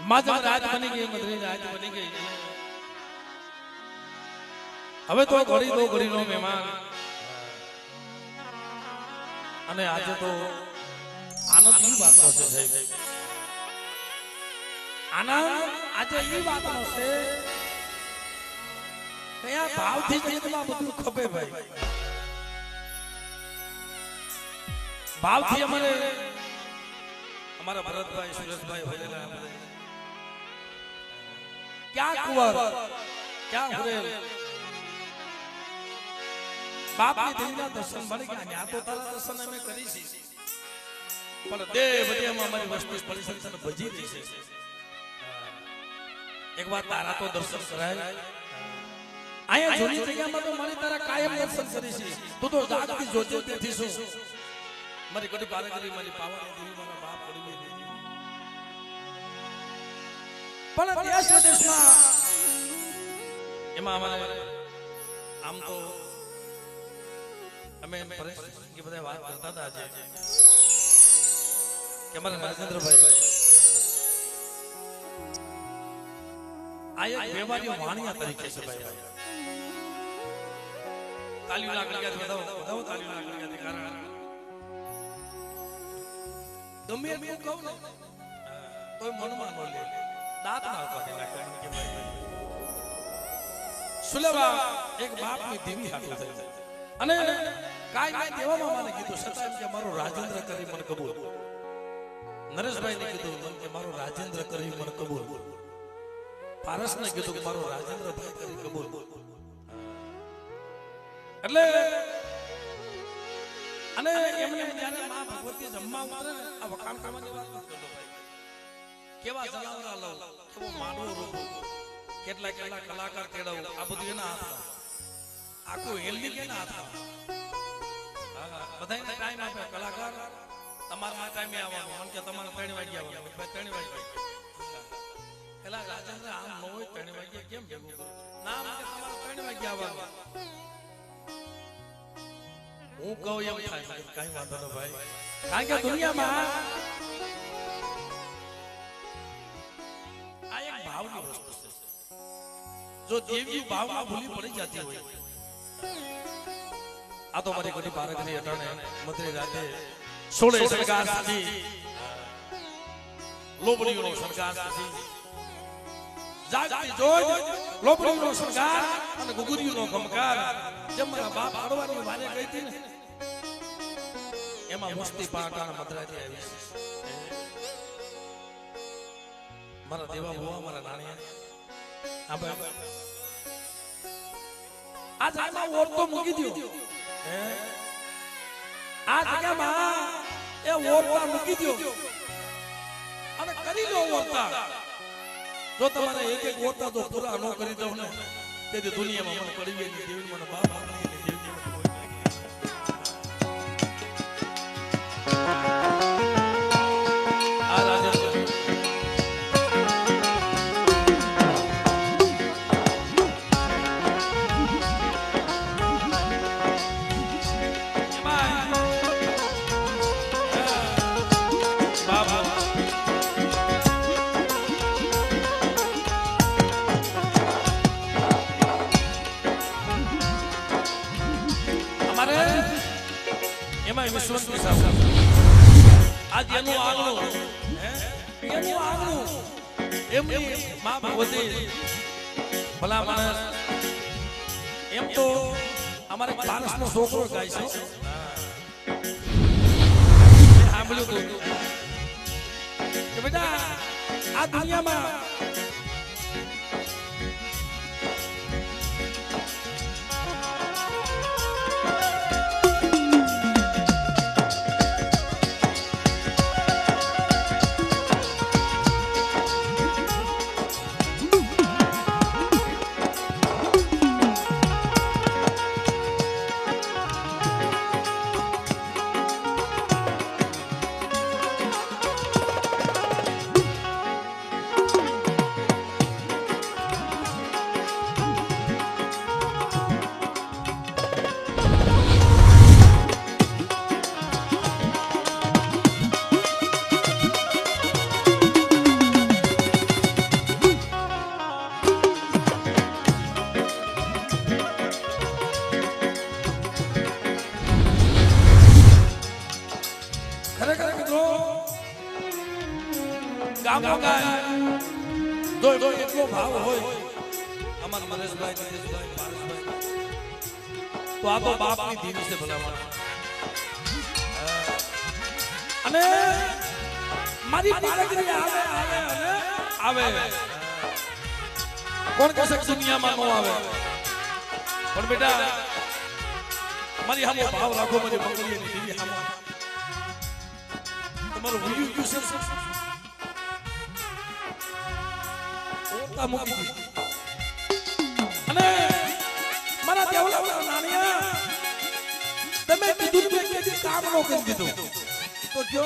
માધવ રાજ બની ગઈ, મધરી રાજ બની ગઈ. હવે તો ઘડી નો મહેમાન. અને આજે તો આનંદ ની વાત છે સાહેબ. આનંદ આજે એ વાત છે કયા ભાવથી જીતમાં બધું ખપે ભાઈ. ભાવથી અમારા ભરતભાઈ સુરેશભાઈ હોરેલા ક્યાં કુંવર ક્યાં હુરેલ બાપની દેવીના દર્શન મળી ગયા. ત્યાં તો તારા દર્શન અમે કરી છે પણ દેવ દેવમાં અમારી વસ્તુ પરિસંતન ભજી છે. એક વાત તારા તો દર્શન કરાય. અહીંયા જૂની જગ્યામાં તો મારી તારા કાયમ દર્શન કરી છે. તું તો જાગતી જોજો તેથી શું મારી કડી બારગરી મારી પાવાની દેવી મારા બાપ કરી દીધી. પણ દેશ વિદેશમાં એમાં અમારે આમ તો અમે પરેશ કે બધા વાત કરતા હતા આજે કે અમારા રાજેન્દ્રભાઈ આયા વ્યવહારીઓ વાણિયા તરીકે છે ભાઈ. તાલીઓ લાગણી કે બતાવો તાલીઓ લાગણી કે કારણ ગમે એટલું કહું ને તોય મનમાં ન લે. દાંત ના કાઢે નાખે કે ભાઈ સુલેવા એક બાપની દેવી હાટું થઈ અને કાઈ દેવામાં મને કીધું છતાં કે મારો રાજેન્દ્ર કરી મને કબૂલ. નરેશભાઈ ને કીધું મને કે મારો રાજેન્દ્ર કરી મને કબૂલ. પારસ ને કીધું કે મારો રાજેન્દ્રભાઈ કરી કબૂલ. એટલે અને એમને જ્યારે માં ભગવતી જમવા ઉતરે ને આ વખાણ કરવાની વાત કરતો ભાઈ. કેવા જલાવરા લઉં, કેવો માનવો રૂપ, કેટલા કલાકાર તેડાવું, આ બધું એના હાથમાં. આખું હેલ્દી કેના હાથમાં. બધાને ટાઈમ આપે. કલાકાર તમારા ટાઈમે આવવાનું, મન કે તમારે 3 વાગે આવવાનું, 3 વાગે. પેલા રાજેન્દ્ર આમ ન હોય 3 વાગે કેમ ભેગું કરું? ના મન કે તમારે 3 વાગે આવવાનું. હું કહું એમ થાય કઈ વાંધો ન ભાઈ. કારણ કે દુનિયામાં આ એક ભાવની વસ્તુ છે. જો દેવી ભાવમાં ભૂલી પડી જતી હોય. આ તો મારી ઘણી બાળકની અટાણે મધરી રાતે 16 શણગાર સુધી લોબડીનો શણગાર સુધી જાગતી જોઈ લોબડીનો શણગાર અને ગુગુરીનો ગમકાર જેમ મારા બાપ આડવાની વારે ગઈ હતી ને એમાં મસ્તી પાટાના મધરાતી આવી છે. મારા દેવા હોવા મારા નાણિયા આ ભાઈ આ જામાં ઓર તો મૂકી દો. આ જગ્યામાં એ ઓરતા મૂકી દો અને કરી લો ઓરતા. જો તમારે એક ઓરતા તો પૂરા ન કરી દઉં ને તેથી દુનિયામાં મને પડી ગઈ દેવી મને બાપ વિશ્વની સામે આજ એનું આગલું એમની માં ભગવતી ભલા માણસ. એમ તો અમારે પારસનો છોકરો ગાય છે. સાંભળ્યું હતું કે બેટા આ દુનિયામાં ગામમાં ગાય જો એટલો ભાવ હોય અમારા મનેશભાઈ નીતેશભાઈ પારસભાઈ તો આ તો બાપની દીવી છે ભલામણ અને મારી પારગરી આવે આવે અને આવે કોણ કશક દુનિયામાં નો આવે પણ બેટા મારી હામો ભાવ રાખો મારી મંગળીની દીવી હામો તમારું વિયુ ક્યુ છે ઓતા મૂકી દીધી અને મારા દેવલા નાનિયા તમે કીધું કે કામ નો કરી દીધું તો જો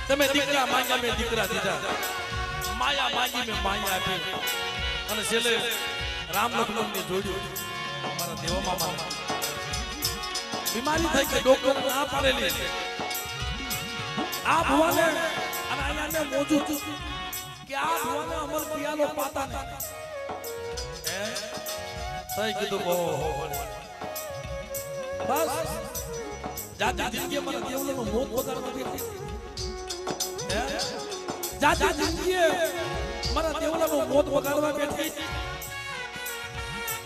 તમે દીકરા માંગ્યા મેં દીકરા દીધા માયા માંગી મેં માયા આપી અને છેલ્લે રામ લક્ષ્મણ ની જોડ્યું મારા દેવા મામા બીમારી થઈ કે ડોક્ટર ના પાડેલી આ ભવાને અને અહીંયા ને મોજું કે આ ભવાને અમર પિયાનો પાતા ને થઈ કીધું બહુ બસ જાતિ જિંદગી મારા દેવલાનો મોત બગાડવા બેઠી જાતિ જિંદગી મારા દેવલાનો મોત બગાડવા બેઠી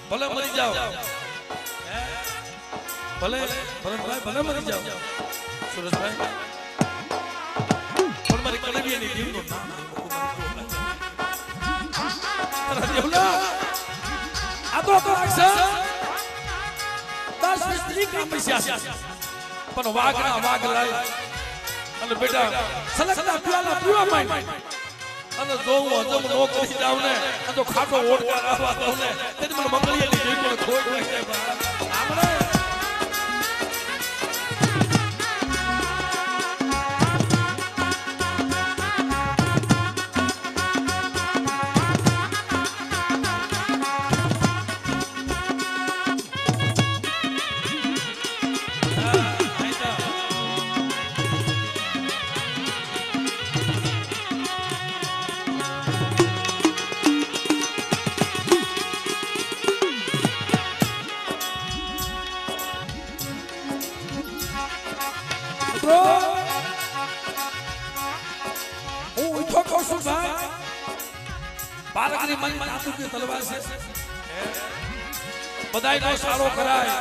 ભલે મરી જાઓ ભલે ભરતભાઈ ભલે મરી જાઓ સુરેશભાઈ પણ મારી કલબીની જીવનું નામ દેવલા આ તો અક્ષર 10 સ્ત્રી કામ પૈસા પણ વાઘના વાઘ લાય અને બેટા સલગતા પ્યાલા પીવા માંડ અને જો હું હજમ નો કરી જાવ ને તો ખાટો ઓડકાર આવવા દઉં ને તેથી મને મંગળીની જીવ મને ખોટ લાગે આપણે પારગરી મન આતુ કે તલવાર છે બધાયનો સાળો કરાય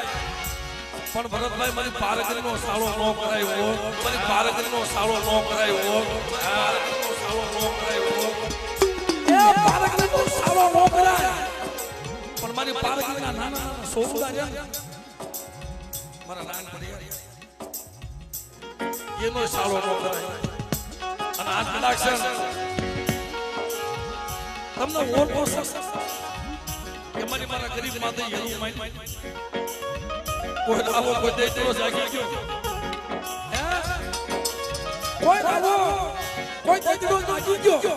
પણ ભરતભાઈ મારી પારગરીનો સાળો નો કરાય હો મારી પારગરીનો સાળો નો કરાય હો પારગરીનો સાળો નો કરાય હો એ પારગરીનો સાળો નો કરાય પણ મારી પારગરીના નાના નાના સોમદા છે મારા નાન પડી એનો સાળો નો કરાય અને આ કલાક્ષર તમને ઓળખો કે મારી મારા ગરીબ માથે હેરું માઈ કોઈ આવો કોઈ દેતરો જાગી ગયો હે કોઈ આવો કોઈ દેતરો જાગી ગયો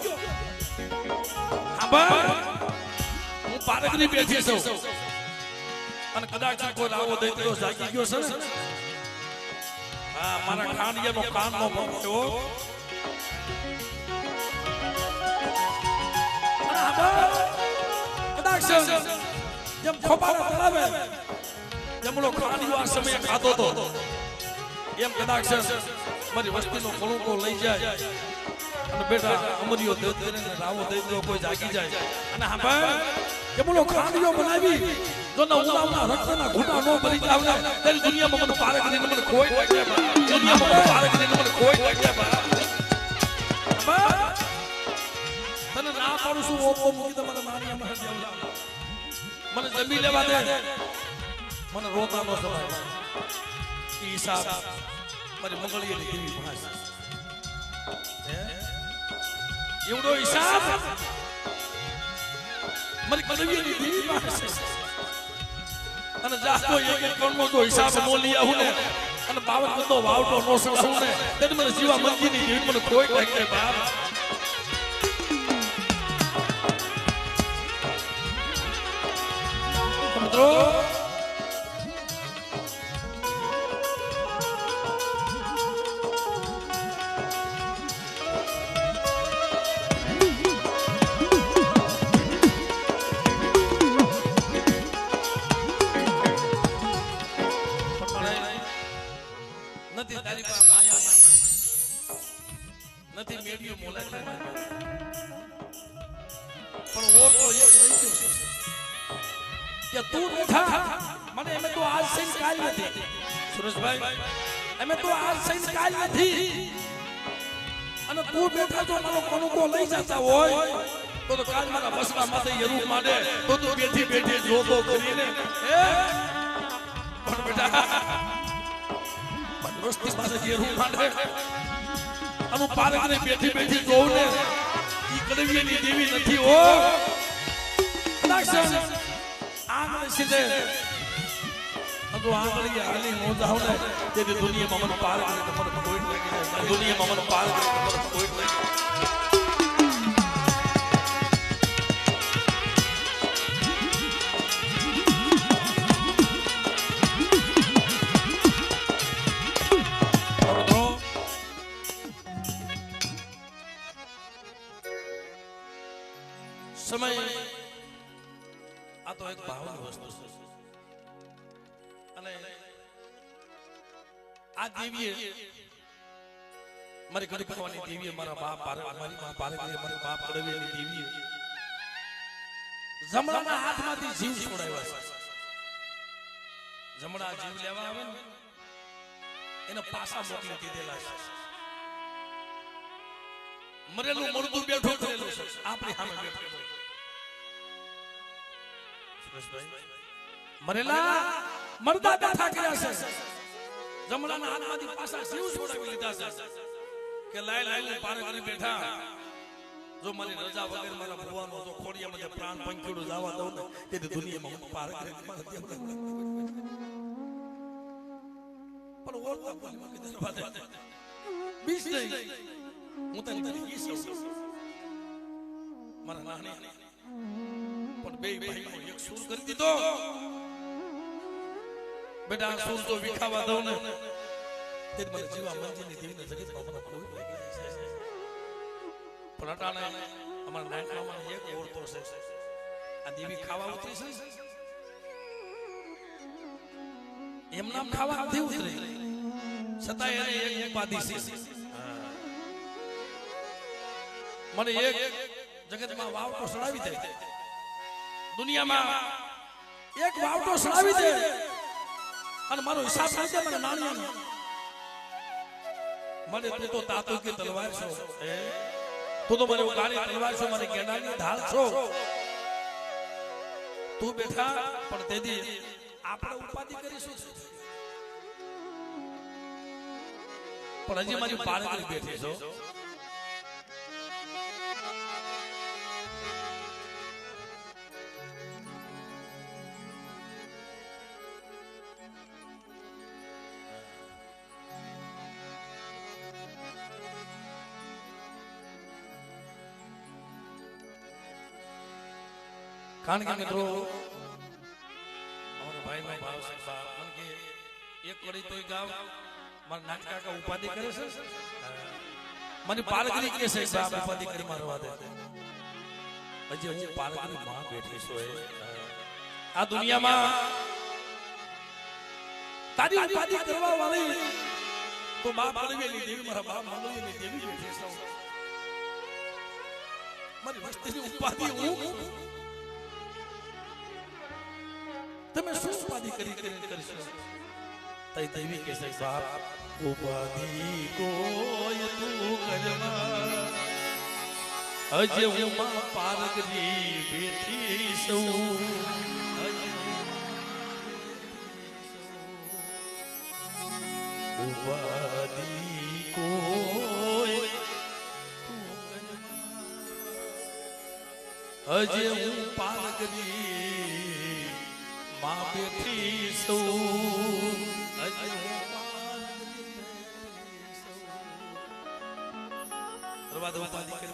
આબા હું પારગરી બેઠી છું અને કદાચ કોઈ આવો દેતરો જાગી ગયો છે ને હા મારા ખાંડિયાનો કાનનો પકડ્યો जब खोपारा तलावे जब लोग खानी वार समय खातो तो एम कदाक्षर मारी वस्ती नो कोळो को લઈ જાય અને બેટા અમરીઓ દે દે ને રાવો દે દે કોઈ જાગી જાય અને હા જબ લોગ ખાણીઓ બનાવી જો ન ઉલાવના રક્તના ઘૂંટા નો ભરી જાવને તેરી દુનિયામાં મને પારક કરીને મને કોઈ લાગ્યા દુનિયામાં મને પારક કરીને મને કોઈ લાગ્યા તને ના પાડું છું ઓપો મૂકી તમારા મારિયામાં દેવલા મને જમી લેવા દે મને રોતાનો સમય ઈ હિસાબ મારી મંગળીની દેવી પાસે એવડો હિસાબ મારી કલવીની દેવી પાસે અને જાતો એક એક કણનો તો હિસાબ નો લઈ આવું ને અને 52 બંદો વાવટો નો સસું ને તેને મને જીવા મંજીની દેવી મને કોઈ લાગે બાપ મિત્રો નથી તારી પાસે માયા માંગી નથી મેડિયો મોલાય પણ ઓર તો એક રહી ગયો છે કે તું બેઠા મને એમે તો આજ સહી કાલ નથી સુરેશભાઈ એમે તો આજ સહી કાલ નથી અને તું બેઠા જો મારો કણુકો લઈ જતા હોય તો કાલ મારા બસના માથે યરૂ માંડે તો તું બેઠી બેઠી જોતો કરીને પણ બેટા વસ્તી પાસે યરૂ માંડે અનુ પારકને બેઠી બેઠી જોઉં ને ઈ કડવીની દેવી નથી હો લક્ષણ આંગણે સીધે તો આંગળી હાલી નો જાવ ને તે દુનિયામાં મને પાર કરે તો મને કોઈ લાગી જાય દુનિયામાં મને પાર કરે તો મને કોઈ લાગી સમય આ તો એક ભાવની વસ્તુ છે અને આ દેવીએ મારી ઘડી કરવાની દેવીએ મારા બાપ મારી માં પારકરી મારી બાપ કડવીની દેવીએ જમણાના હાથમાંથી જીવ છોડાવ્યા છે જમણા જીવ લેવા આવે ને એને પાસા મોકલી દીધેલા છે મરેલું મરદું બેઠો કરેલું છે આપણી સામે બેઠો મરેલા મરદા બેઠા કર્યા છે જમણાના હાથમાંથી પાસા જીવ છોડાવી લીધા છે કે લાય લાય પાર કરી બેઠા જો મારી રજા વગર મારા ભગવાનો જો ખોડિયામાં પ્રાણ પંખીડું જવા દઉં ને તે દુનિયામાં હું પાર કરી પણ ઓર બોલવા કે દરવા દે બીસ નહીં હું તને કરી છું મારા નાની પણ બે ભાઈનો એક સૂર કરી દીધો બેટા સૂર તો વિખાવા દઉં ને તે મને જીવા મંજીની દેવીને જગતમાં મને કોઈ લાગી જાય છે પણ અટાણે અમારા નાયકમાં એક ઓરતો છે આ દેવી ખાવા ઉતરી છે એમ નામ ખાવા નથી ઉતરી છતાં એને એક ઉપાધિ છે મને એક જગતમાં વાવટો સડાવી દે દુનિયામાં એક વાવટો સડાવી દે અને મારો હિસાબ કરી દે મને નાણિયાનો મને તું તો તાતુ કે તલવાર છો તું તો મને ઉગાડી તલવાર છો મને ગેડાની ઢાલ છો તું બેઠા પણ તેદી આપણે ઉપાધિ કરીશું પણ હજી મારી પારકરી બેઠી છો કારણ કે મિત્રો અમારો ભાઈનો ભાવ છે કારણ કે એક કડી તોય ગાવ મારા નાટકા ઉપાધિ કરે છે મને પારકરી કે છે બાપ ઉપાધિ કરી મારવા દે હજી હું પારકરી માં બેઠી છું આ દુનિયામાં તારી ઉપાધિ કરવા વાળી તો બાપ કડવેલી દેવી મારા બાપ માંગલીની દેવી બેઠી છે મારી વસ્તીની ઉપાધિ હું તમે શું ઉપાધિ કરી કરશો તઈ દેવી કે છે બાપ ઉપાધિ કોઈ તું કરના અજે હું માં પારકરી બેઠી છું ઉપાધિ કોઈ અજે હું પારકરી માં બેઠી છું અજે હું પારકરી ઉપાધિ કરી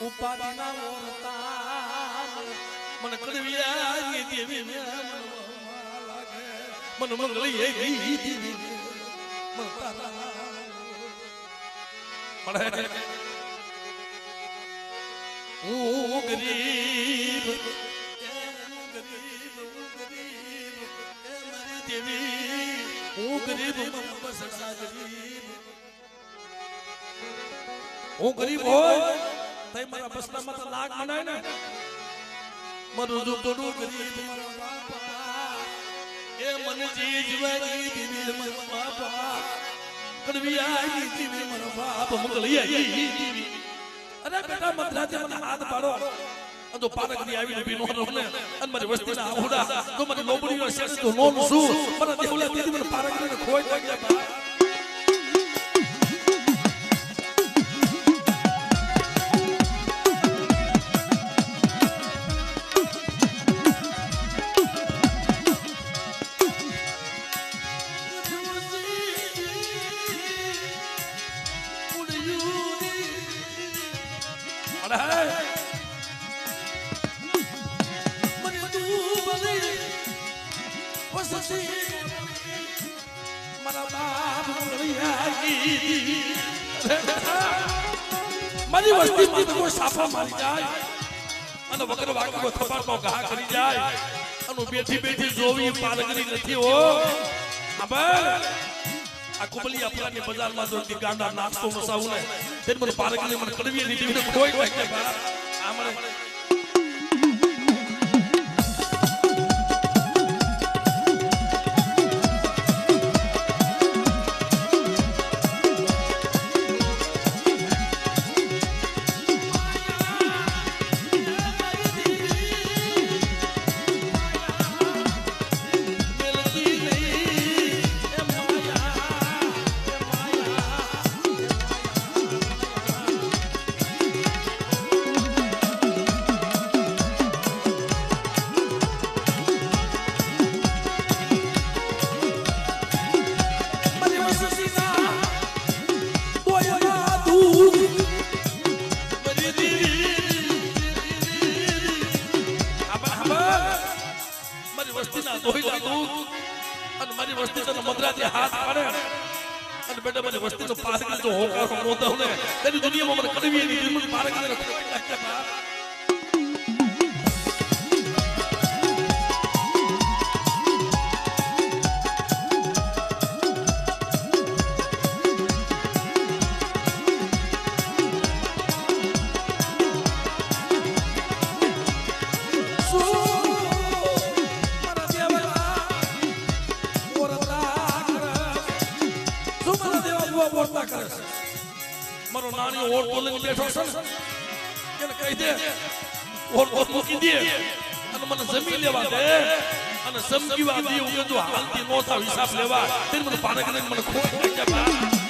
ઉપાધિ ના ઓરતા મને કડવિયાની દેવી લાગે મને મંગળી એ દેવી મને હું ગરીબ મારી દેવી હું ગરીબ બસડા ગરીબ હું ગરીબ હોય તઈ મારા બસડામાં તો લાગ મનાય ને મારું જો થોડું ગરીબ મારા બાપા એ મને જીજવાજી દીવી મારા બાપા કડવી આવી દીવી મારા બાપ મંગલી આવી દીવી અરે બેટા મધરાતે મને હાથ પાડો તો પારકની આવીને બી નો રોને અને મારી વસ્તીના આહુડા તો મને લોબડીનો શેષ તો નોમ શું મને દેવલા દીદી મને પારકને ખોઈ લાગ્યા બા મારી વસ્તીમાં તો કોઈ સાફા મારી જાય અને વગર વાગવો થપાટનો ઘા કરી જાય અને બેઠી બેઠી જોવી પારગરી નથી હો આબર આ કુબલી આપલાની બજારમાં જો ગાંડા નાસ્તો મસાવું ને તે મને પારગરી મને કડવી લીધી મને કોઈ કે બા આ મને મારી વસ્તી તને મદરાથી હાથ પાડે અને બેટા મારી વસ્તી તો પારકી જો હોકારો નોતો ને તેની દુનિયામાં મને કડવી ની દિલ મને પારકી મારો નાની ઓર બોલીને બેઠો છે એને કહી દે ઓર મૂકી દે અને મને જમી લેવા દે અને સમજીવા દે હું જો હાલતી નો થાવ હિસાબ લેવા તે મને પારકને મને ખોટ થઈ જાય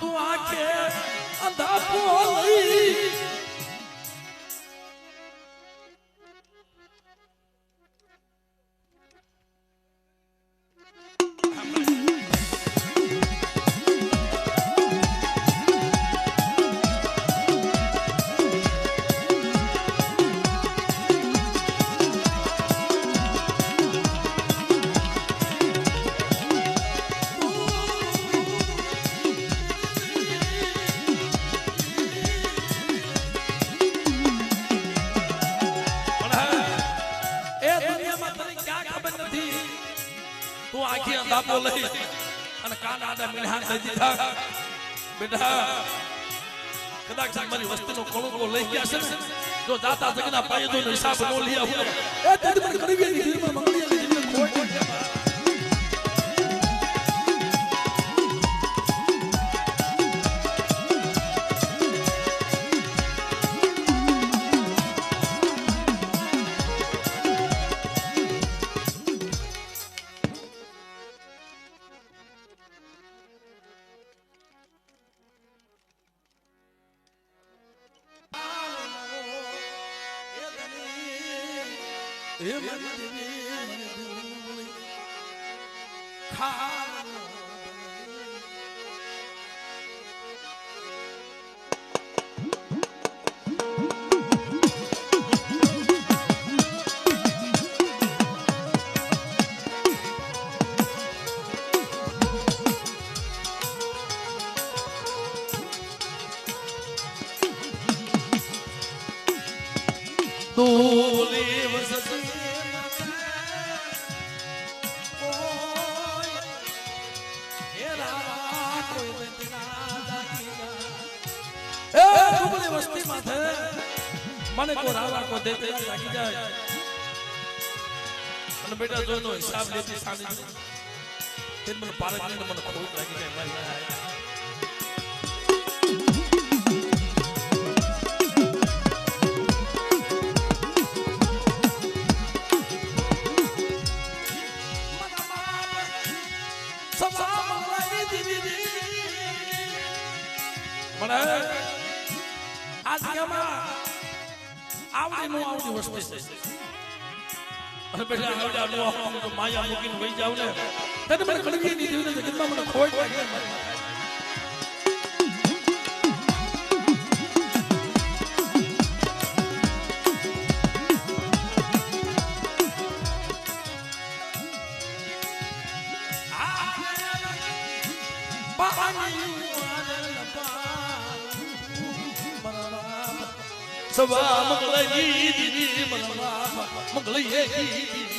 તું આંખે અંધા પોલી તું આખી અંધાપો લઈ અને કાન આડા મીઠા થઈ દીધા બેટા કદાચ મારી વસ્તીનો કણુકો લઈ ગયા છે ને જો જાતા જગના પાયે તો હિસાબ નો લઈ આવું એ તે મને કરી ગઈ દીરમાં મંગળીએ જીવન ખોટ મને કો રાવા કો દેતે લાગી જાય અને બેટા જોનો હિસાબ લેતી સાડી તે મને પારકને મને ખોટ લાગી જાય મારી આજ કેમાં આવડી નો આવડી વસ્તુ છે અને બેટા આવડા નો આવડી તો માયા મૂકીને વઈ જાવ ને તને મને કડવી ની દેવી ને જગતમાં મને ખોટ લાગે સવા મંગળઈ દીદી મનવા મંગળઈ દીદી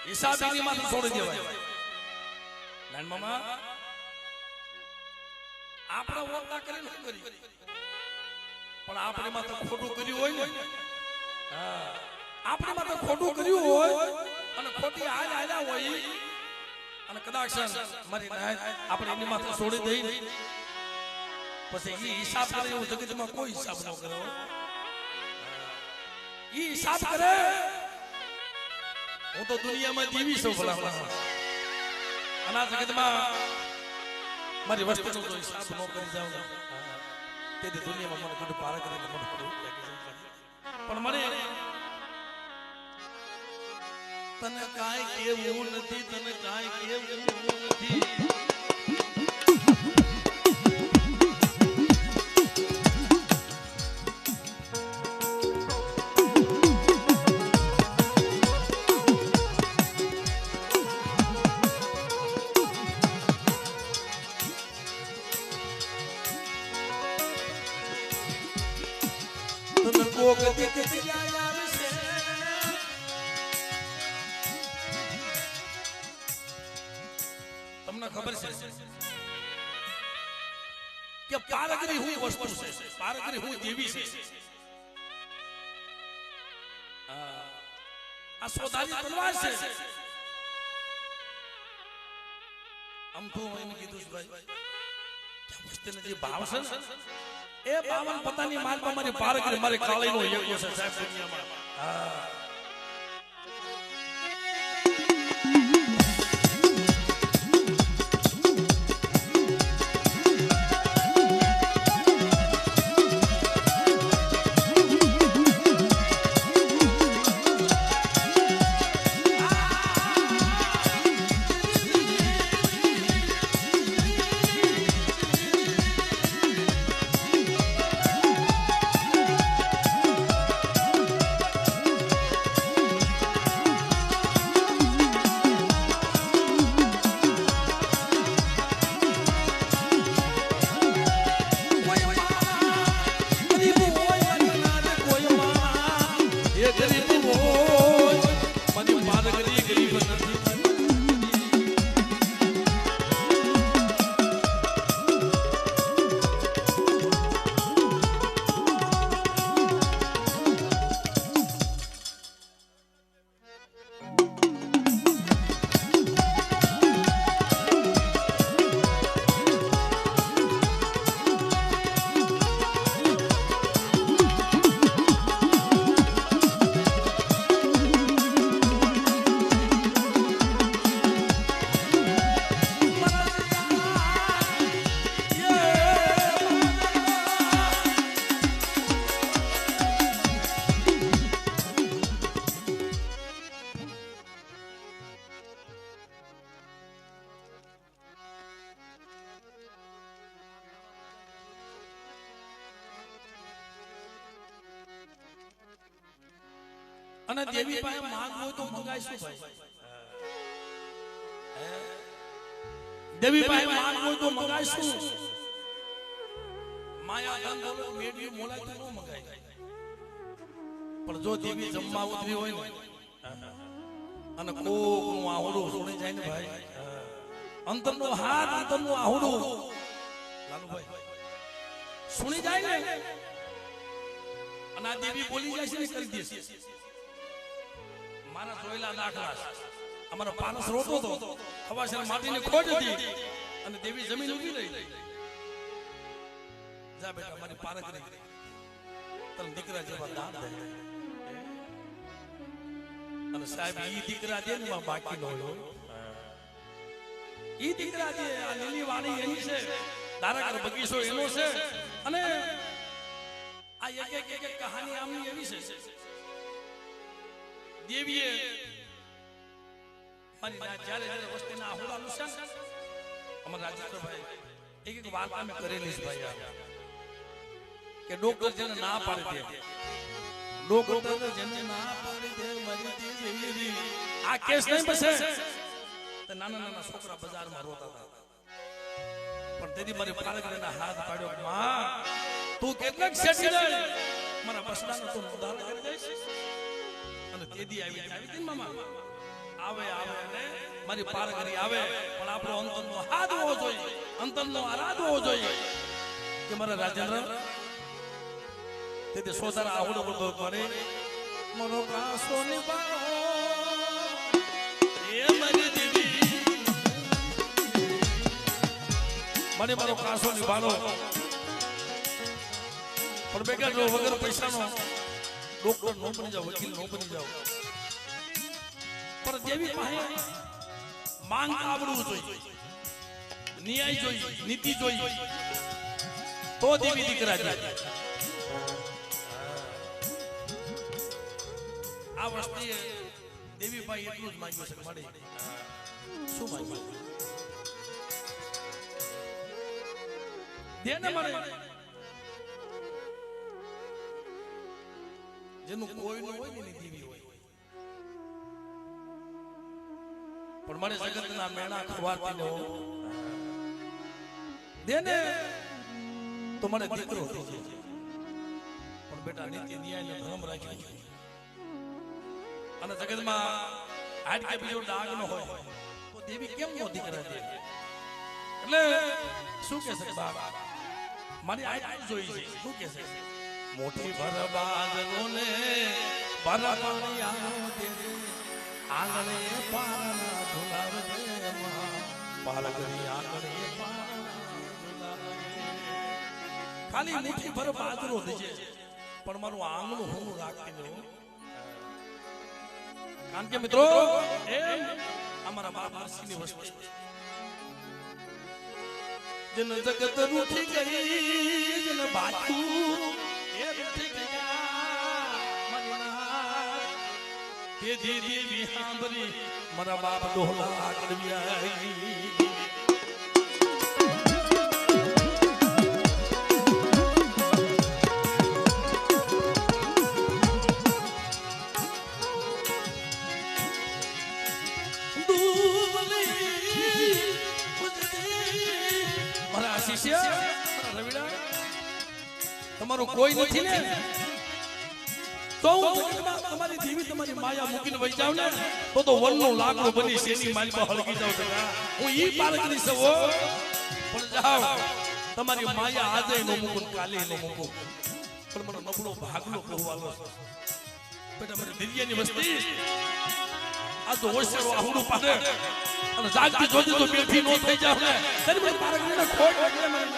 હિસાબી માંથી છોડી દેવાય નાન મામા આપણે ઓરતા કરીને શું કરી પણ આપણે માં તો ખોટું કર્યું હોય ને હા આપણે માં તો ખોટું કર્યું હોય અને ખોટી હાલ આલ્યા હોય અને કદાચ મારી આપણે એની માથે છોડી દઈ પછી ઈ હિસાબ કરે એવું જગતમાં કોઈ હિસાબ ન કરે ઈ હિસાબ કરે હું તો દુનિયામાં જીવી છું ભલા અને આ જગતમાં મારી વસ્તુનો જો હિસાબ ન કરી જાઉં તેથી દુનિયામાં મને બધું પાર કરીને મને પણ મને તને કાંઈ કેવું નથી તને કાંઈ કેવું નથી તમને ખબર છે કે પારગરી હું વસ્તુ છે પારગરી હું દેવી છે આ સોદાની તલવાર છે આમ તો એને કીધું છે ભાઈ કે વસ્તુને જે ભાવ છે ને એ બાવન પતાની માલમાં મારી પારગરી મારી કાળીનો યજ્ઞ છે સાહેબ દુનિયામાં અને દેવી પાસે માંગ હોય તો મંગાઈશું ભાઈ. દેવી પાસે માંગ હોય તો મંગાઈશું. માયા ધન દોલત મેળવી મોલાય તો ન મંગાય. પણ જો દેવી જમવા ઉતરી હોય ને અને કોકનું આહોડું સુણી જાય ને ભાઈ, અંતરનો હાથ અંતરનું આહોડું લાલુભાઈ સુણી જાય ને અને આ દેવી બોલી જાય છે ને કરી દેશે. મારા જોયેલા દાખલા અમારો પારસ રોતો હતો, હવાસર માટીની ખોટ હતી અને દેવી જમીન ઉભી રહી. જા બેટા મારી પારક રહી તને દીકરા જેવા દાન દે. અને સાહેબ ઈ દીકરા દે ને બાકી નો હોય. ઈ દીકરા દે આ લીલી વાણી એની છે, દારાકર બગીચો એનો છે. અને આ એક કહાની આમની એવી છે. દેવીએ મારી ના જ્યારે વસ્તીના આહુડાનું છે અમાર રાજેન્દ્રભાઈ એક વાર્તા મેં કરેલી છે ભાઈ, કે ડોક્ટર જેને ના પાડી દે, ડોક્ટર જેને ના પાડી દે મારી દેવી આ કેસ નહીં બસે. તો નાના નાના છોકરા બજારમાં રોતા હતા, પણ તેદી મારી પાલકરીના હાથ પાડ્યો, માં તું કેટલાક શેઠી જાય મારા બસડાનો તું ઉધાર કરી દઈશ. અને તેદી આવી મામા આવે અને મારી પાલકરી આવે, પણ આપણો અંતરનો હાથ હોવો જોઈએ, અંતરનો આરાધ હોવો જોઈએ કે મારા રાજેન્દ્ર તે સોસારા આવડો બધો કરે મનો કાસો નિભાવો એ મારી દેવી મને મારો કાસો નિભાવો. પણ બેટા જો વગર પૈસાનો ડોક્ટર નો બની જાવ, વકીલ નો બની જાવ, પણ દેવી પાસે માંગ આવડવું જોઈએ, ન્યાય જોઈએ, નીતિ જોઈએ, તો દેવી દીકરા જાય. આ વસ્તુએ દેવીભાઈ એટલું જ માંગ્યું છે, મળે શું માંગ્યું દેને મળે. જેનું કોઈ ન હોય ને દેવી હોય, પણ મને જગતના મેણા ખવાતી નો દેને તો મને દીકરો થઈ જાય. પણ બેટા નીતિ ન્યાય ને ધર્મ રાખ્યો છે અને જગતમાં હાડકે બીજો ડાઘ ન હોય તો દેવી કેમ નો દીકરા દે? એટલે શું કે છે બાબા મારી આ જોઈ છે, શું કે છે મોટી ભરબાદનો ને ભરબાની આનો દે આંગણે પારના ધુલાવ દે પાલકરી આંગણે પારના ધુલાવ. ખાલી મોટી ભરબાદનો દેજે પણ મારું આંગણું હું રાખી દઉં. કારણ કે મિત્રો એમ અમારા બાપ નરસિંહની વસ્તુ જન જગત રૂઠી ગઈ જન બાજુ એ રૂઠી ગયા મનના તે ધીરી વિહાંબરી મારા બાપ ડોહલા કરવ્યા. તમારું કોઈ નથી ને તો તમારી દેવી તમારી માયા મૂકીને વહી જાવ ને તો વનનું લાકડું બની શેની માલમાં હળગી જાવ. હું ઈ પાલકરી છું પણ જાવ તમારી માયા આજે નો મૂકું કાલે નો મૂકું, પણ મને નબળો ભાગલો કહેવાનો બેટા મને દિવ્યાની વસ્તી આ તો હોશિયારો આહુડું પાડે અને જાગતી જોજે તો બેઠી નો થઈ જાવ ને તારી મને પાલકરીને ખોટ એટલે મને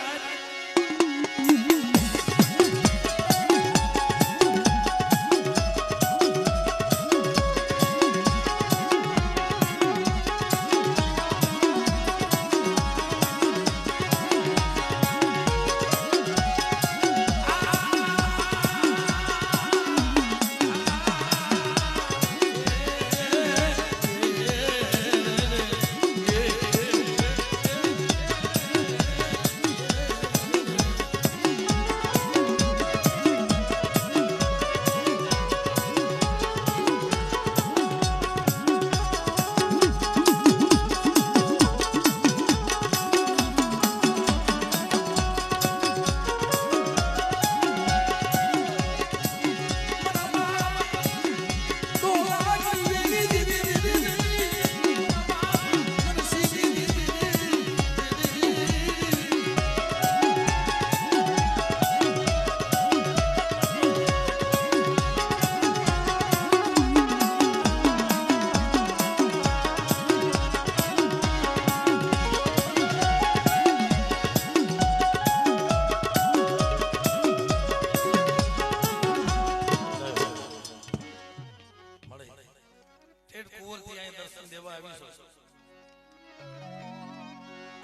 ઠેઠ કુંવરથી અહીં દર્શન દેવા આવી છો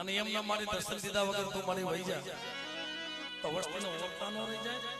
અને એમના મારી દર્શન દીધા વગર તું મારી વહી જા તો વસ્તીનો ઓળખતા ન રહી જાય.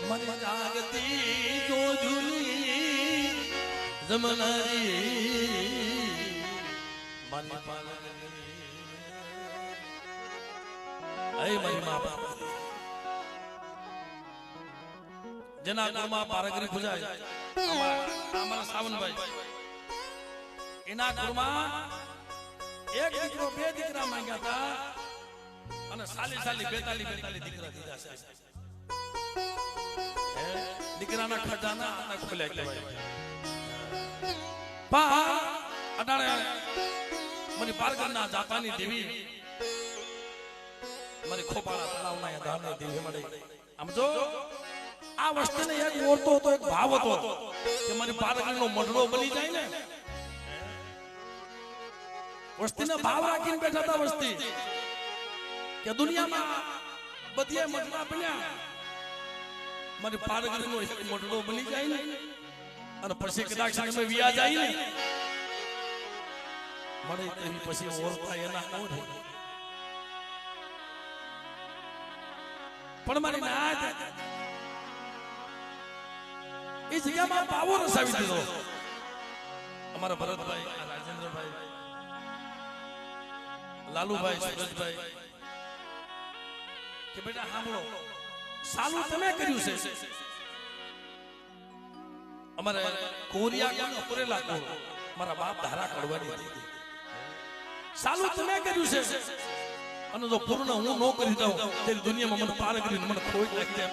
मन जागती जो झूली जमनारी मन पालनी ऐ महिमा जना गुरुमा पारगरी खुजाय અમારા સાવનભાઈ એના ગુરુમાં એક દીકરો બે દીકરા માંગ્યા હતા અને સાલી 42 દીકરા દીધા છે. દીકરાના ખજાના આના ખોલ્યા કહેવાય. પા અડાણે મારી પારગરના જાપાની દેવી મારી ખોપાળા તળાવના ધામની દેવી મળી. આમ જો આ વસ્તુને એક ઓરતો હતો, એક ભાવ હતો કે મારી પારગરનો મઢડો બની જાય ને. વસ્તીને ભાવ રાખીને બેઠા હતા વસ્તી કે દુનિયામાં બધીએ મઢડા બન્યા, મારી પારગરનો એક મઢડો બની જાય ને અને પછી કદાચ અમે વિયા જાય ને મળે તેવી પછી ઓળખા એના ન રહે. પણ મારી નાત એ જગ્યામાં ભાવો રસાવી દીધો. અમારા ભરતભાઈ, રાજેન્દ્રભાઈ, લાલુભાઈ, સુરજભાઈ કે બેટા સાંભળો, સાલું તમે કર્યું છે. અમારે કોરિયા કોરેલા કો મારા બાપ ધારા કડવાની હતી. સાલું તમે કર્યું છે અને જો પૂર્ણ હું ન કરી દઉં તેની દુનિયામાં મને પાર કરીને મને ખોઈ નાખી દે.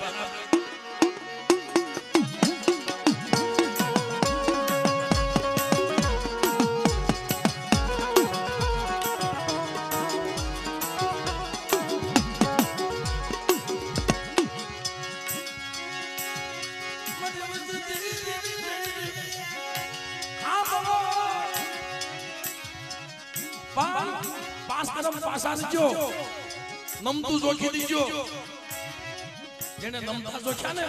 પાસા દીજો, નમતું જોખી દીજો. જેને નમતા જોખ્યા ને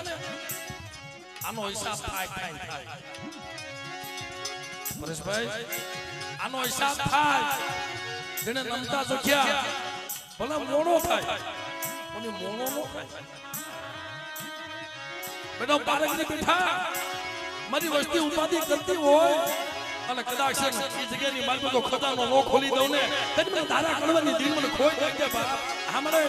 આનો હિસાબ થાય. પરેશભાઈ, આનો હિસાબ થાય. જેને નમતા જોખ્યા ભલે મોણો થાય પણ મોણો નો થાય. બેટા પારગની બેઠા મારી વસ્તી ઉપાધિ કરતી હોય અને કદાચ એ જગ્યાની માલ બધો ખજાનો નો ખોલી દઉં ને તો મને ધારા કડવાની દિલ મને ખોઈ નાખે. હમણે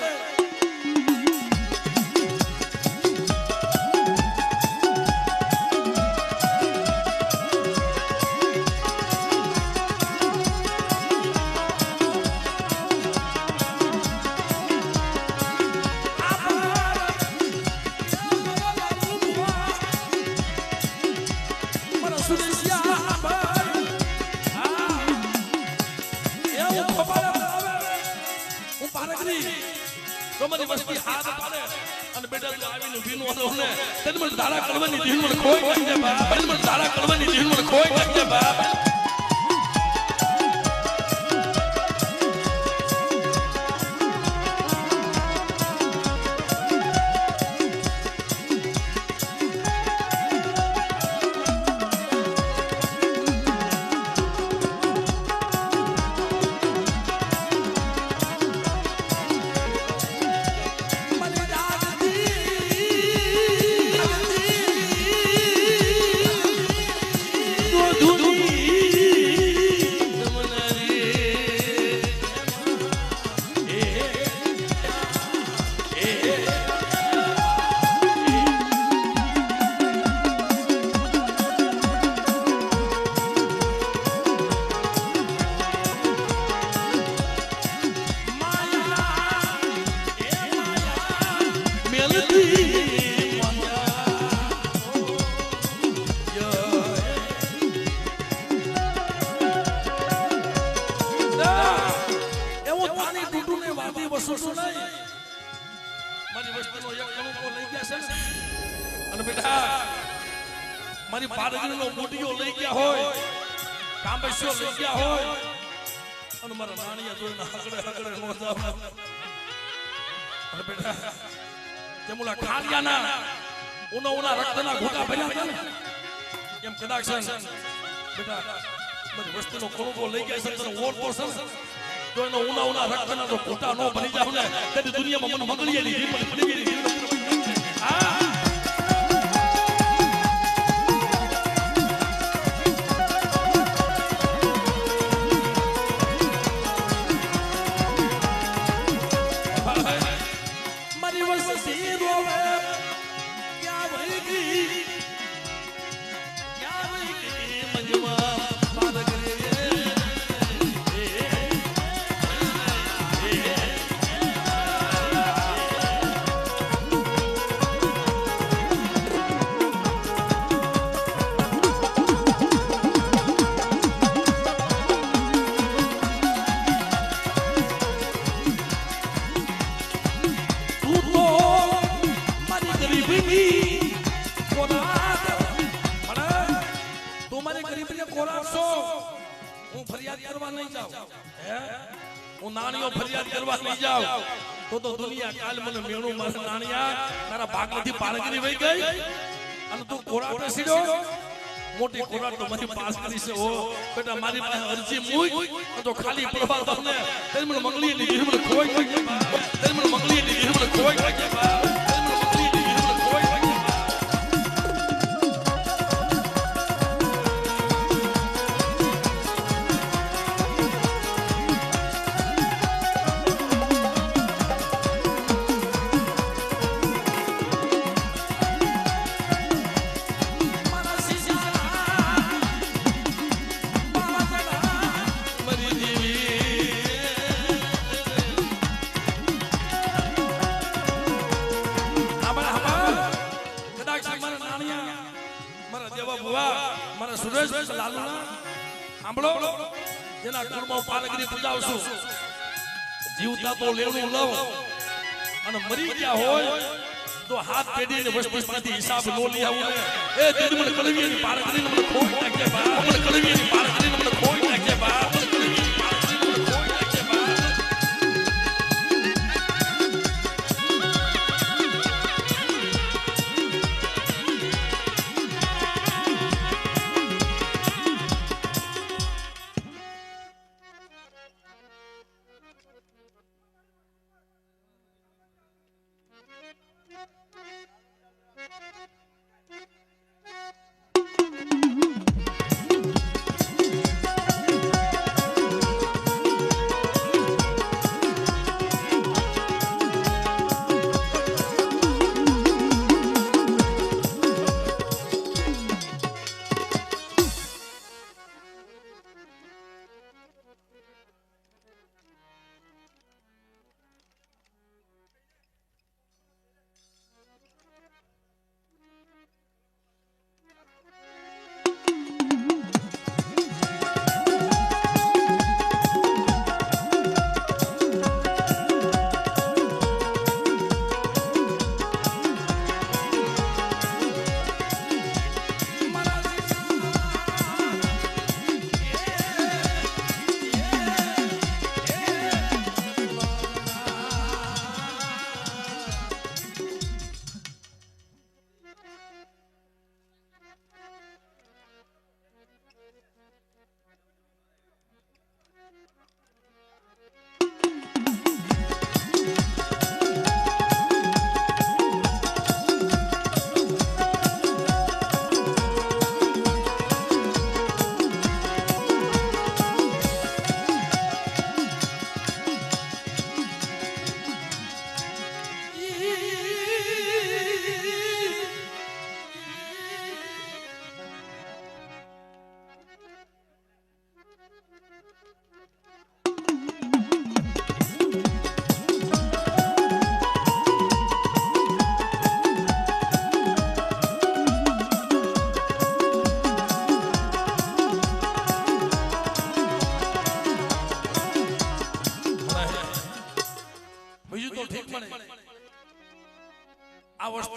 તમારી વસ્તી હાથ પાડે અને બેટા જો આવીને ભીનું આનો ને તેને મને ધારા કડવાની દિલ મને ખોઈ નાખે. બાપ મને ધારા કડવાની દિલ મને ખોઈ નાખે. બાપ વસૂલશું નહીં. મારી વસ્તીનો એક કણુકો લઈ ગયા છે ને, અને બેટા મારી પારગીનો મોટીઓ લઈ ગયા હોય, કાંબસ્યો લઈ ગયા હોય, અને મારા નાણિયા જોઈને હકડે નો જાવ. અને બેટા જેમુલા ખાડિયાના ઉના રક્તના ઘૂંટા ભર્યા હતા ને, એમ કદાચ બેટા મારી વસ્તીનો કણુકો લઈ ગયા છે, તને ઓર પોસન તો એનો ઉના રક્તના તો ઘૂંટા નો ભરી જાવ ને, તેથી દુનિયામાં મને મગળીએની જીવન પડી ગઈ. હા હું ફરિયાદ કરવા નહીં જાઉં, હું નાણીઓ ફરિયાદ કરવા નહીં જાઉં, તો દુનિયા કાલ મને મેણું મારા નાણિયા તારા ભાગમાંથી પારગરી વહી ગઈ, અને તું કોરાટે સીડ્યો. મોટી કોરાટ તો મારી પાસ કરી છે. ઓ બેટા મારી પાસે અરજી મૂક તો ખાલી પ્રભા તમને તેલ મને મંગલી ની જીવ મને ખોઈ ગઈ, તેલ મને મંગલી ની જીવ મને ખોઈ ગઈ, તેલ મને મંગલી ની જીવ મને ખોઈ ગઈ. જેના કુળમાં પારગરી પૂજાવશું, જીવતા તો લેણું લવ, અને મરી ગયા હોય તો હાથ પેઢીને વસ્તીમાંથી હિસાબ નો લઈ આવું ને, એ દીદી મને કળવીની પારગરીને મને ખોઈ નાખે બા, મને કળવીની પારગરીને મને ખોઈ નાખે બા, મને કળવીની પારગરીને મને ખોઈ નાખે બા.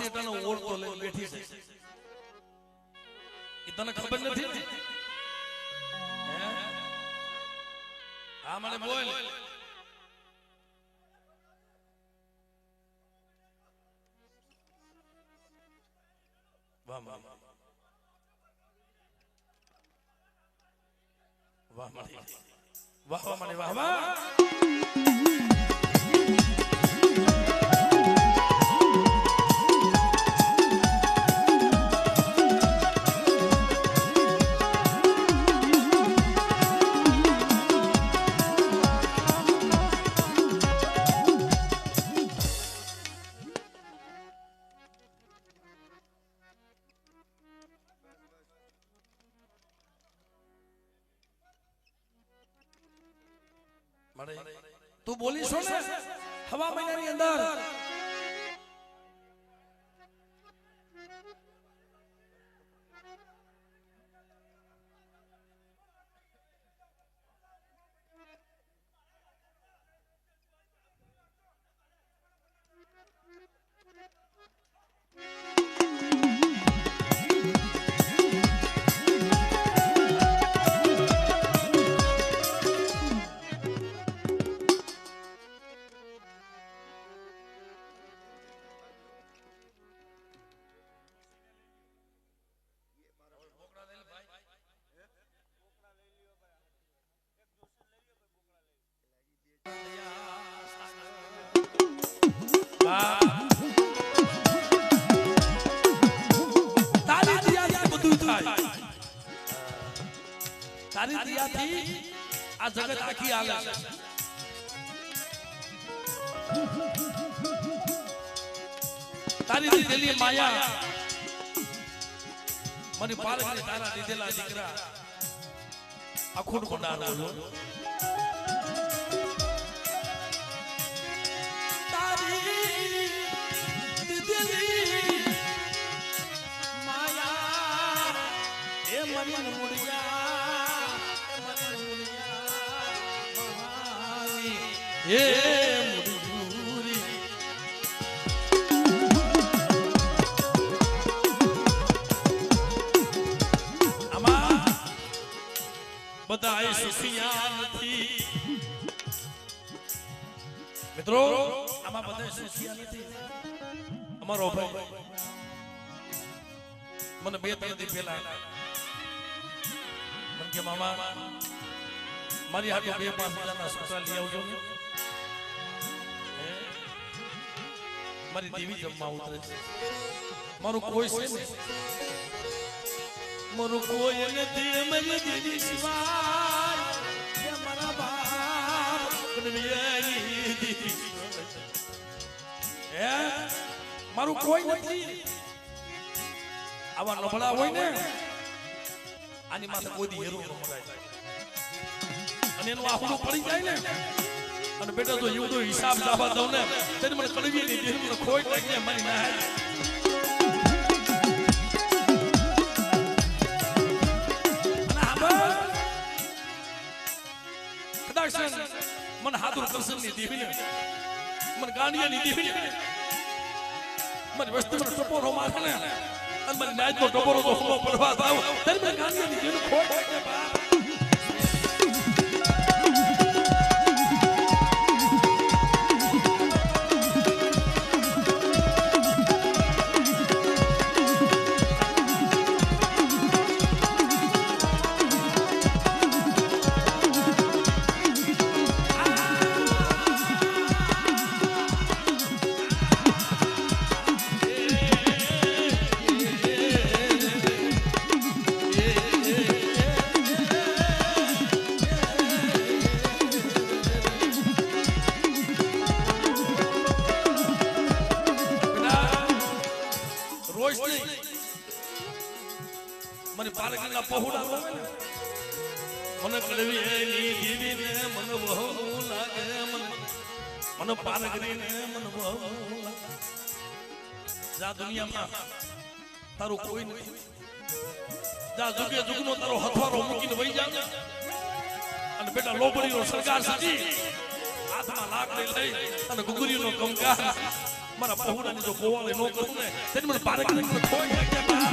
ટેટાનો ઓળતો લઈને બેઠી છે એ તને ખબર નથી હે હા મને બોલ વાહ વાહ વાહ વાહ વાહ મને વાહ વાહ તું બોલી છો ને હવા મહિનાની અંદર તારી દિયાથી આ જગત આખી હાલે છે તારી દીધેલી માયા મને પારકને તારા દીધેલા દીકરા અખૂટ ભંડારો તારી દીધેલી માયા એ મને મુડિયા એ મુડુરી આમાં બધા સુખિયા નથી મિત્રો આમાં બધા સુખિયા નથી અમારો ભાઈ મને 2-3 દી પહેલા મને કે મામા મારી હાટુ 2-5 હજારના છોકરા લઈ આવજો ને મારી દેવી જમવા ઉતરે છે મારું કોઈ છે ને મારું કોઈ નથી મને દેવી સિવાય કે મારા બાપ કનૈયાની દેવી હે મારું કોઈ નથી આવા નબળા હોય ને આની માથે કોઈ દી હેરું ન મરાય અને એનું આખું પડી જાય ને અને બેટા તો એવું તો હિસાબ જવા દઉં ને તેને મને કડવી નહીં દેહ મને ખોટ લાગી મારી ના કદાચ મને હાથુર કરશન ની દેવી ને મને ગાંડિયા ની દેવી ને મને વસ્તુ મને ટપોરો મારે ને અને મને નાચ નો ટપોરો તો હું પડવા આવ તેને મને ગાંડિયા ની દેવી ખોટ લાગે બા મને પાલકના પહોળા આવે ને મને કડવી એની દીવી ને મને બહુ લાગે મને પાલકની ને મને બહુ લાગે જા દુનિયામાં તારું કોઈ નથી જા જુગે જુગનો તારો હથવારો મૂકીને વહી જા અને બેટા લોબડીનો સરકાર સજી હાથમાં લાકડી લઈ અને ગુગરીનો કંકાર મારા પહોળાની જો ગોવાળે નો કરું ને તેને મને પારકી મને ખોઈ નાખ્યા બા.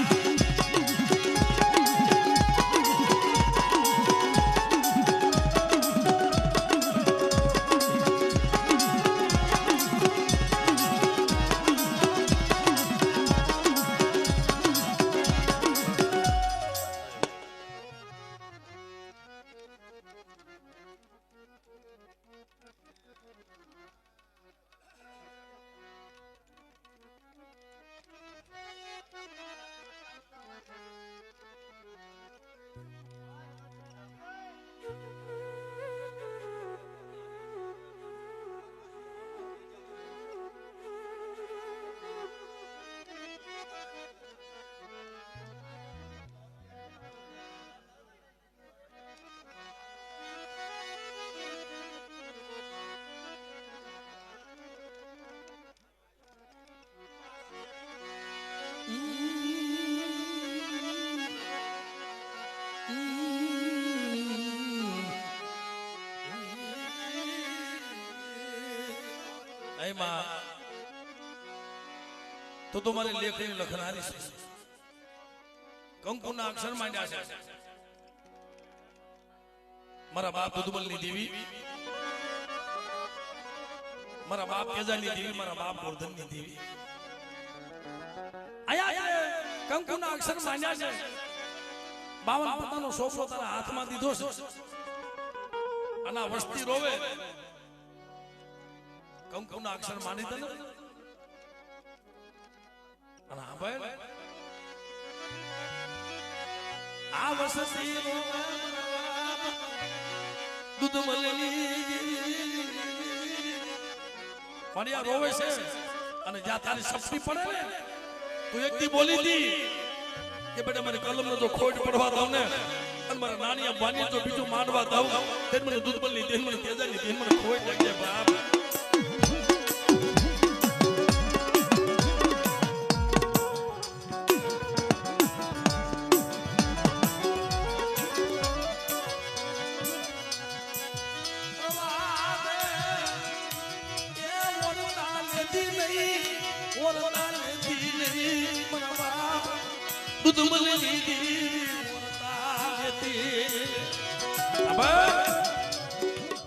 એમાં તો તમારી લેખની લખનારી છે કંકુના અક્ષર માંડ્યા છે મારા બાપ દુદુમલની દેવી, મારા બાપ કેજાની દેવી, મારા બાપ ગોરધનની દેવી. આયા કંકુના અક્ષર માંડ્યા છે. 52 પોતાનો સોફો તારા હાથમાં દીધો છે અને આ વસ્તી રોવે. કંકુના અક્ષર માની દે ને અને આ ભાઈ આ વસતી દુદમલની પાડિયા રોવે છે અને જ્યાં તારી સપની પડે ને તું એકદી બોલી હતી કે બેટા મારી કલમનો જો ખોટ પડવા દઉં ને અને મારા નાની બાની જો બીજું માંડવા દઉં તે મને દુદમલની દેહ મને તેજાની દેહ મને ખોટ લાગે બાપ.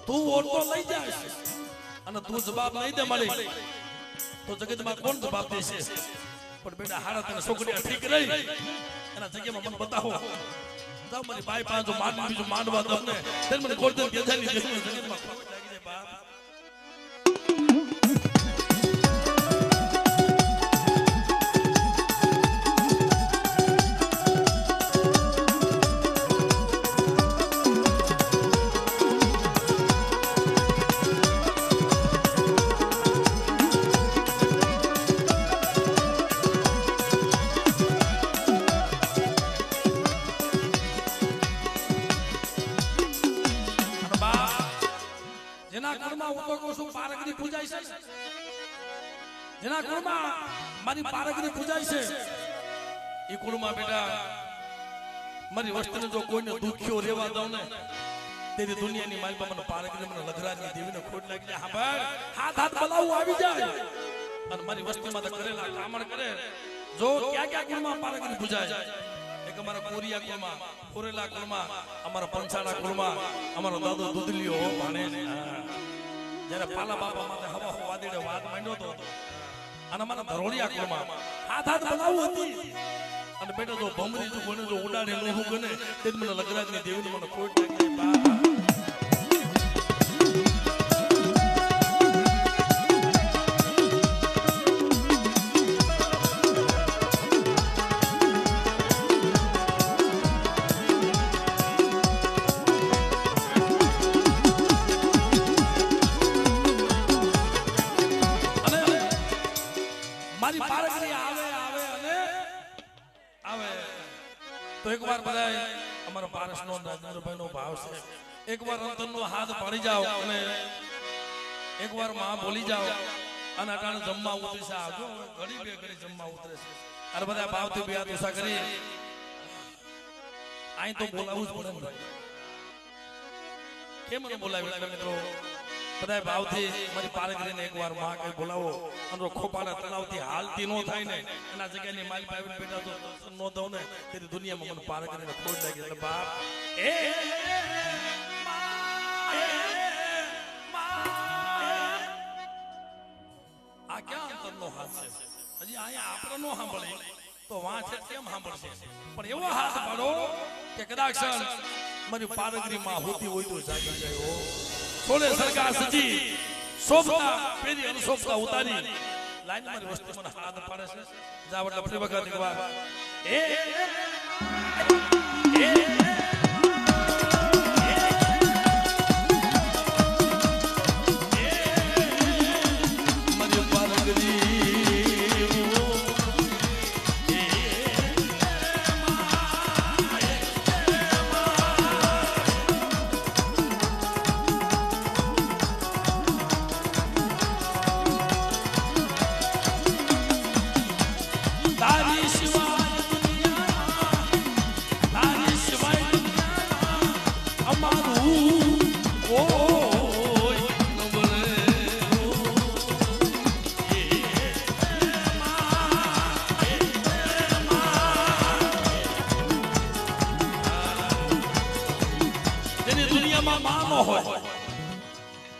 તું ઓટો લઈ જાય અને તું જવાબ નહીં દે મળી તો જગતમાં કોણ જવાબ દેશે? પણ બેટા હારા તને છોકરીયા ઠીક રહી એના જગ્યામાં મને બતાવો. જાવ મારી બાઈ પાંચ માંડવી બીજું માંડવા દઉં ને તેને મને ગોળધન કેજાની જગતમાં ખોટ લાગી જાય બાપ. જેના કુળમાં મારી પારગની પૂજાય છે એ કુળમાં બેટા મારી વસ્તીને જો કોઈને દુખ્યો રહેવા દઉં ને તેની દુનિયાની મારી મને પારગની મને લઘરાની દેવીને ખોટ લાગી જાય. હા ભાઈ હાથ હાથ બલાવું આવી જાય અને મારી વસ્તીમાં તો કરેલા કામણ કરે. જો ક્યાં ક્યાં કુળમાં પારગની પૂજાય એક અમારા કોરિયા કુળમાં, કોરેલા કુળમાં, અમારા પંચાળા કુળમાં, અમારો દાદો દૂધલીઓ ભાણે જ્યારે પાલા બાપા માટે હવા વાદીડે વાત માંડ્યો હતો અને અમારા ધરોડિયા કુળમાં હાથ હાથ બનાવવું હતી અને બેટા જો ભમરી જો કોને જો ઉડાડે લોહું ગને તે મને લગરાજની દેવીને મને ખોટ લાગી બા. મારી પારગની આવે આવે અને આવે તો એકવાર બધા અમારો પારસનો રાજેન્દ્રભાઈનો ભાવ છે. એકવાર અંતરનો હાથ પાડી જાઓ અને એકવાર માં બોલી જાઓ અને અટાણે જમવા ઉતરે છે. આવજો ઘડી બે ઘડી જમવા ઉતરે છે અને બધા ભાવથી બે હાથ ઉષા કરી અહીં તો બોલાવવું જ પડે ને. કેમ મને બોલાવ્યું મિત્રો? બધાય ભાવથી મારી પારગરીને એકવાર માં કઈ બોલાવો અને ખોપાના તળાવથી હાલતી નો થાય ને એના જગ્યાની માલી પાવીને બેઠા તો દર્શન નો દઉં ને તેની દુનિયામાં મને પારગરીને ખોટ લાગી એટલે બાપ આ ક્યાં અંતરનો હાથ છે હજી અહીંયા આપણે નો સાંભળે તો વાંચ કેમ સાંભળશે પણ એવો હાથ પાડો કે કદાચ મારી પારગરી માં હોતી હોય તો જાગી જાય હો સોળે સરકાર સજી શોભતા પેરી અનુશોભતા ઉતારી લાઈન મારી વસ્તુ મને હાથ પાડે છે જાવ એટલે ફરી વખત એકવાર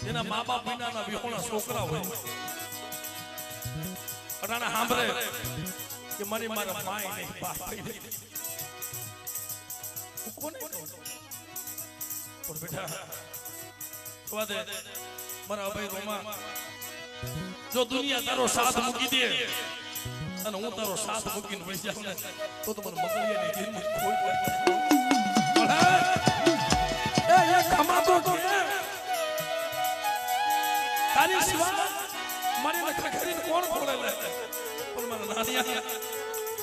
તેના મા બાપ વિનાના વિહોણા છોકરા હોય અટાણે સાંભળે કે મારી મારા માય નહીં બાપ નહીં કોને પણ બેટા સ્વાદે મારા ભાઈ રોમા જો દુનિયા તારો સાથ મૂકી દે અને હું તારો સાથ મૂકીને વહી જાઉં ને તો મને મગલિયાની દિલની ખોટ લાગે એ ખમાતો કે તારી સિવાય મારી ખખરીને કોણ ખોળે લે પણ મારા નાનિયા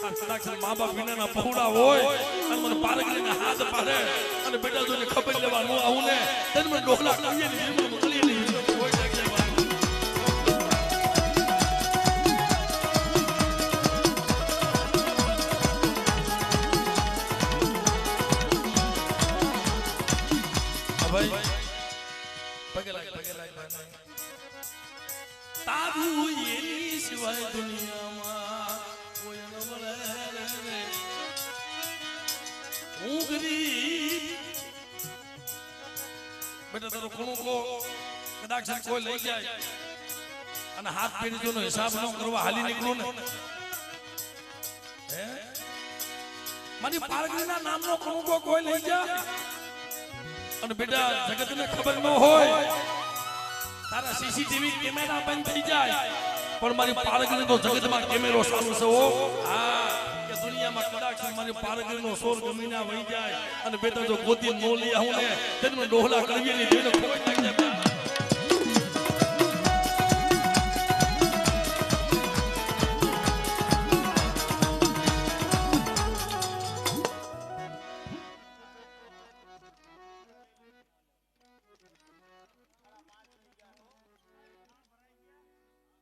આ કદાચ મા બાપ વિનાના પહોળા હોય અને મને પારગરીને હાથ પાડે અને બેટા જોને ખબર લેવા નો આવું ને તેને મને ડોકલા કહીએ ને એમ મોકલીએ ને કોઈ લાગે ભાઈ પગે લાગ તારું એની સિવાય દુનિયામાં કોઈ ન મળે હું ગરીબ બેટા તારો ખૂણો કો કદાચ કોઈ લઈ જાય અને હાથ પેઢી નો હિસાબ ન કરવા હાલી નીકળો ને હે મારી પારગરીના નામનો ખૂણો કોઈ લઈ જાય અને બેટા જગતને ખબર ન હોય તારા સીસીટીવી કેમેરા બંધ થઈ જાય પણ મારી પારગરી તો જગતમાં કેમેરો ચાલુ છે હો હા કે દુનિયામાં કદાચ મારી પારગરીનો સોર ગમીના વહી જાય અને બેટા જો ગોતી નો લઈ આવું ને તેને ડોહલા કરવી ની દેને ખોટ લાગી જાય